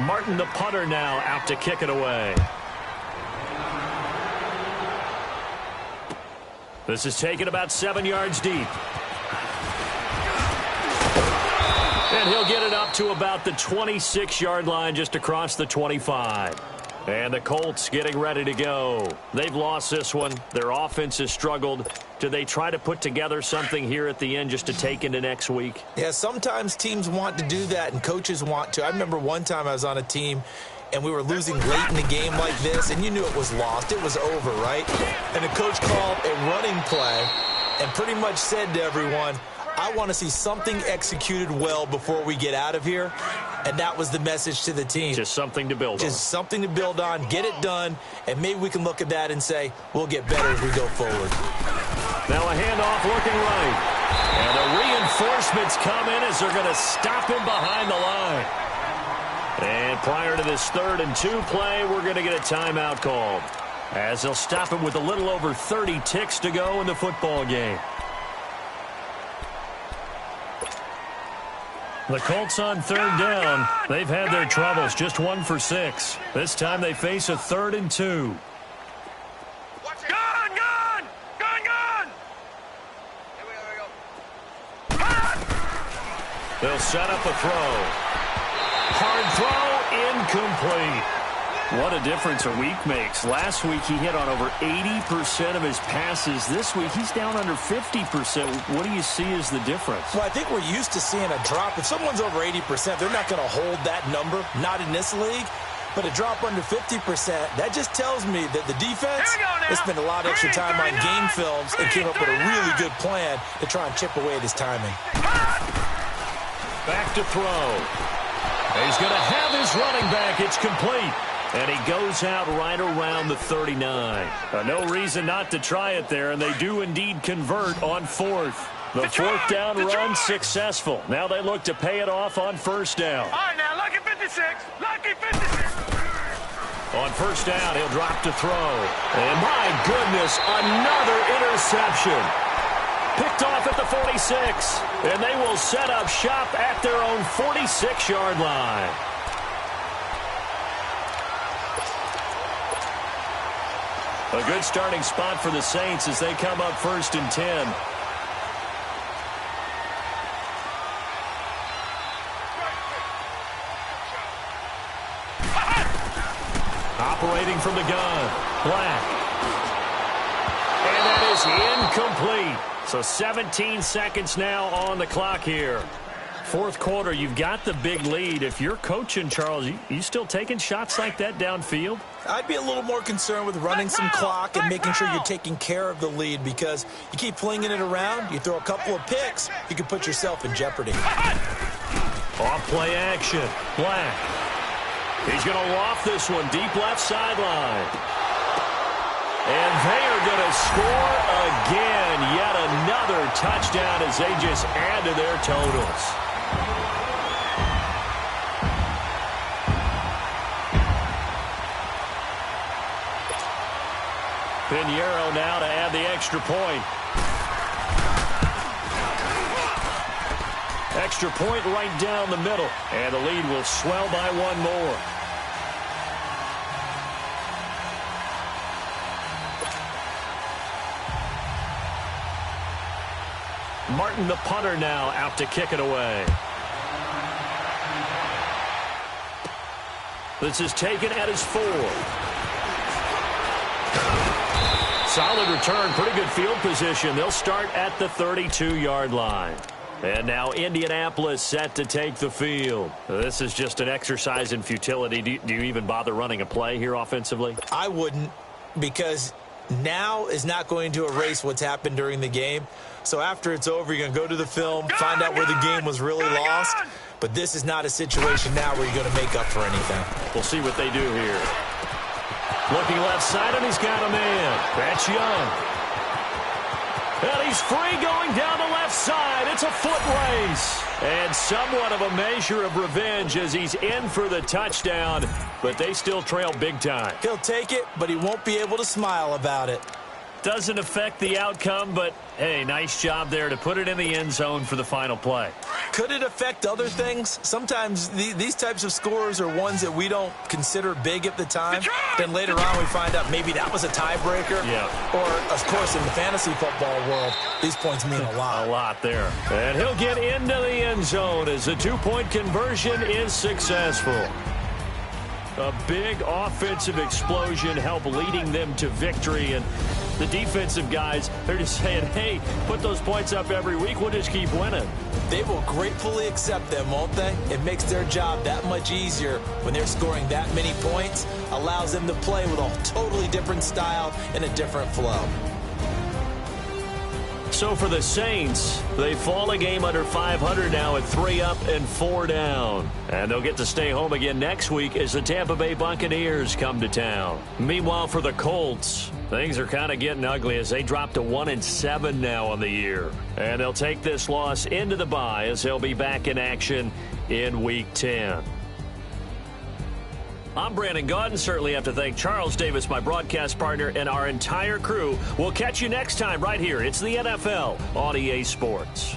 Martin, the punter, now out to kick it away. This is taken about 7 yards deep. And he'll get it up to about the 26-yard line, just across the 25. And the Colts getting ready to go. They've lost this one. Their offense has struggled. Do they try to put together something here at the end just to take into next week? Yeah, sometimes teams want to do that and coaches want to. I remember one time I was on a team and we were losing late in the game like this, and you knew it was lost. It was over, right? And the coach called a running play and pretty much said to everyone, I want to see something executed well before we get out of here. And that was the message to the team. Just something to build on. Just something to build on, get it done, and maybe we can look at that and say, we'll get better as we go forward. Now a handoff looking right. And the reinforcements come in as they're going to stop him behind the line. And prior to this 3rd and 2 play, we're going to get a timeout called, as they'll stop him with a little over 30 ticks to go in the football game. The Colts on 3rd down. They've had their troubles, just 1 for 6. This time they face a 3rd and 2. Gun! Gun! Gun! Gun! Here we go. They'll set up a throw. Hard throw, incomplete. What a difference a week makes. Last week he hit on over 80% of his passes. This week he's down under 50%. What do you see as the difference? Well, I think we're used to seeing a drop. If someone's over 80%, they're not going to hold that number, not in this league. But a drop under 50%, that just tells me that the defense has spent a lot of extra time on game films and came up with a really good plan to try and chip away at his timing. Back to throw. He's going to have his running back. It's complete. And he goes out right around the 39. No reason not to try it there, and they do indeed convert on 4th. The 4th down run successful. Now they look to pay it off on 1st down. All right, now, lucky 56. Lucky 56. On 1st down, he'll drop to throw. And my goodness, another interception. Picked off at the 46. And they will set up shop at their own 46-yard line. A good starting spot for the Saints as they come up 1st and 10. Operating from the gun, Black. And that is incomplete. So 17 seconds now on the clock here. 4th quarter, you've got the big lead. If you're coaching, Charles, you still taking shots like that downfield? I'd be a little more concerned with running some clock and making sure you're taking care of the lead, because you keep flinging it around, you throw a couple of picks, you can put yourself in jeopardy. Off play action, Black. He's going to loft this one deep left sideline. And they are going to score again. Yet another touchdown as they just add to their totals. Pinheiro now to add the extra point. Extra point right down the middle. And the lead will swell by 1 more. Martin, the punter, now out to kick it away. This is taken at his 4. solid return, pretty good field position. They'll start at the 32-yard line. And now Indianapolis set to take the field. This is just an exercise in futility. Do you even bother running a play here offensively? I wouldn't, because now is not going to erase what's happened during the game. So after it's over, you're going to go to the film, find out where the game was really lost. But this is not a situation now where you're going to make up for anything. We'll see what they do here. Looking left side, and he's got a man. That's Young. And he's free going down the left side. It's a foot race. And somewhat of a measure of revenge as he's in for the touchdown. But they still trail big time. He'll take it, but he won't be able to smile about it. Doesn't affect the outcome, but, hey, nice job there to put it in the end zone for the final play. Could it affect other things? Sometimes these types of scores are ones that we don't consider big at the time. Then later on we find out maybe that was a tiebreaker. Yeah. Or, of course, in the fantasy football world, these points mean a lot. A lot there. And he'll get into the end zone as the two-point conversion is successful. A big offensive explosion helped leading them to victory. And the defensive guys, they're just saying, hey, put those points up every week. We'll just keep winning. They will gratefully accept them, won't they? It makes their job that much easier when they're scoring that many points. Allows them to play with a totally different style and a different flow. So for the Saints, they fall a game under 500 now at 3 up and 4 down. And they'll get to stay home again next week as the Tampa Bay Buccaneers come to town. Meanwhile, for the Colts, things are kind of getting ugly as they drop to 1-7 now on the year. And they'll take this loss into the bye as they'll be back in action in Week 10. I'm Brandon Gaudin. Certainly have to thank Charles Davis, my broadcast partner, and our entire crew. We'll catch you next time right here. It's the NFL on EA Sports.